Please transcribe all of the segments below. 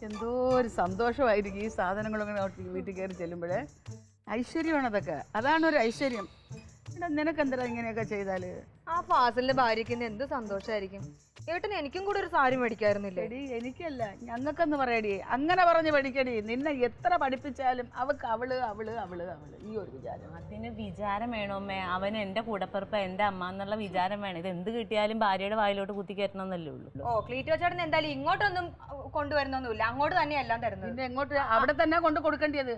എന്തോ ഒരു സന്തോഷമായിരിക്കും ഈ സാധനങ്ങളൊക്കെ വീട്ടിൽ കയറി ചെല്ലുമ്പോഴേ. ഐശ്വര്യമാണ് അതൊക്കെ, അതാണ് ഒരു ഐശ്വര്യം. എടാ നിനക്കെന്താ ഇങ്ങനെയൊക്കെ ചെയ്താല്? ആ ഫാസിലിന്റെ ഭാര്യയ്ക്ക് എന്ത് സന്തോഷമായിരിക്കും. ഏട്ടന് എനിക്കും കൂടെ ഒരു സാരി മേടിക്കായിരുന്നില്ലേ? എടി എനിക്കല്ല, ഞങ്ങൾക്കെന്ന് പറയടി. അങ്ങനെ പറഞ്ഞ് പഠിക്കടി. നിന്നെ എത്ര പഠിപ്പിച്ചാലും അവക്ക് അവള് അവള് അവള് അവള് ഈ ഒരു വിചാരം. അതിന് വിചാരം വേണോമ്മേ. അവൻ എന്റെ കൂടപ്പിറപ്പ്, എന്റെ അമ്മ എന്നുള്ള വിചാരം വേണം. ഇത് എന്ത് കിട്ടിയാലും ഭാര്യയുടെ വായിലോട്ട് കുത്തിക്കയറ്റണമെന്നല്ലേ ഉള്ളൂ. ഓ ക്ലീറ്റോ ചേട്ടൻ എന്തായാലും ഇങ്ങോട്ടൊന്നും കൊണ്ടുവരുന്നൊന്നുമില്ല, അങ്ങോട്ട് തന്നെ എല്ലാം തരുന്നത്. പിന്നെ എങ്ങോട്ട്? അവിടെ തന്നെ കൊണ്ട് കൊടുക്കേണ്ടത്.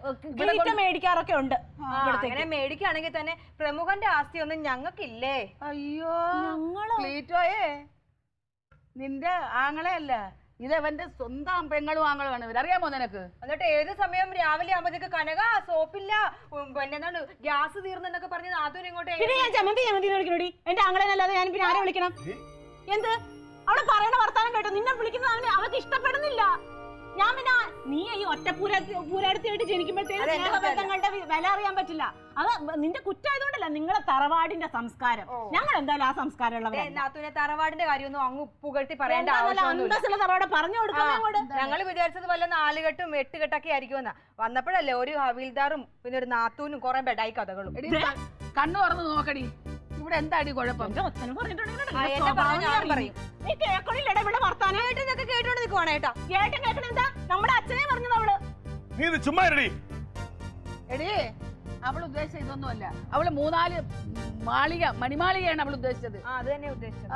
മേടിക്കാറൊക്കെ ഉണ്ട്. അങ്ങനെ മേടിക്കുകയാണെങ്കിൽ തന്നെ പ്രമുഖന്റെ ആസ്തി ഒന്നും ഞങ്ങൾക്കില്ലേ? അയ്യോ ക്ലീറ്റോയേ, നിന്റെ ആങ്ങളെയല്ല, ഇതവന്റെ സ്വന്തം പെങ്ങളും ആങ്ങളുമാണ് ഇവർ. അറിയാമോ നിനക്ക്? എന്നിട്ട് ഏത് സമയം രാവിലെ ആകുമ്പോഴത്തേക്ക് കനക സോപ്പില്ല, എന്താണ് ഗ്യാസ് തീർന്നെന്നൊക്കെ പറഞ്ഞ് നാത്തൂൻ ഇങ്ങോട്ട്. വിളിക്കണോടി എന്റെ ആങ്ങളെന്നല്ലാതെ ഞാൻ പിന്നെ ആരെ വിളിക്കണം? എന്ത് അവളെ പറയണ വർത്താനം കേട്ടോ? നിന്നെ വിളിക്കുന്നത് അവർക്ക് ഇഷ്ടപ്പെടുന്നില്ല. ഞാൻ പിന്നെ നീ ഈ ഒറ്റ പൂരാടുത്തിയായിട്ട് ജനിക്കുമ്പോഴത്തേങ്ങളുടെ വില അറിയാൻ പറ്റില്ല. അത് നിന്റെ കുറ്റായതുകൊണ്ടല്ല, നിങ്ങളെ തറവാടിന്റെ സംസ്കാരം. ഞങ്ങൾ എന്തായാലും ആ സംസ്കാരമുള്ളവരെ. നാത്തൂനെ തറവാടിന്റെ കാര്യമൊന്നും അങ്ങ് പുകഴ്ത്തി പറയേണ്ട ആവശ്യമൊന്നുമില്ല. തറവാട് പറഞ്ഞു കൊടുക്കാം. ഞങ്ങൾ വിചാരിച്ചത് വല്ല 4 കെട്ടും 8 കെട്ടൊക്കെ ആയിരിക്കുമെന്നാ. വന്നപ്പോഴല്ലേ ഒരു ഹവീൽദാറും പിന്നെ ഒരു നാത്തൂനും കുറെ ബെഡായി കഥകളും. കണ്ണു തുറന്ന് നോക്കടി, ഇവിടെ എന്താടി കുഴപ്പം? കേട്ടോണ്ട് നിൽക്കുവാണ് ഏട്ടാ. ഏട്ടൻ കേൾക്കണെന്താ? നമ്മുടെ അച്ഛനെ പറഞ്ഞത് അവള്. എടീ അവൾ ഉദ്ദേശിച്ചത് ഇതൊന്നുമല്ല. അവള് 3-4 മാളിക മണിമാളികയാണ് അവൾ ഉദ്ദേശിച്ചത്. അത് തന്നെ ഉദ്ദേശിച്ചത്.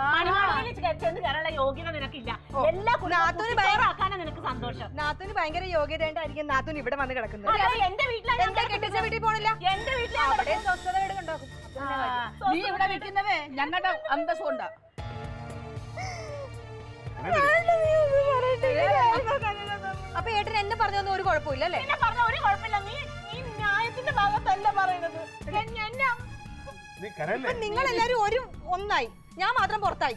യോഗ്യത നിനക്കില്ല. നിനക്ക് സന്തോഷം. നാത്തൂന് ഭയങ്കര യോഗ്യത ഉണ്ടായിരിക്കും നാത്തൂൻ ഇവിടെ വന്ന് കിടക്കുന്നത്. എന്റെ വീട്ടിൽ കെട്ടിച്ച വീട്ടിൽ പോണില്ല. എന്റെ വീട്ടിൽ അവിടെ സ്വസ്ഥത ഉണ്ടാക്കും. നീ ഇവിടെ വെക്കുന്നതേ ഞങ്ങളുടെ അന്തസ്സും ഉണ്ടാ. അപ്പൊ ഏട്ടൻ എന്നെ പറഞ്ഞൊന്നും ഒരു കുഴപ്പമില്ല അല്ലേ? പറഞ്ഞ ഒരു കുഴപ്പമില്ല. നീ ന്യായത്തിന്റെ ഭാഗത്തല്ല പറയുന്നത്. നിങ്ങൾ എല്ലാരും ഒന്നായി, ഞാൻ മാത്രം പുറത്തായി.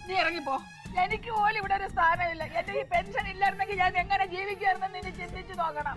നീ ഇറങ്ങിപ്പോ. എനിക്ക് പോലും ഇവിടെ ഒരു സ്ഥാനമില്ല. എന്റെ ഈ പെൻഷൻ ഇല്ലായിരുന്നെങ്കിൽ ഞാൻ എങ്ങനെ ജീവിക്കുമായിരുന്നെന്ന് നീ ചിന്തിച്ചു നോക്കണം.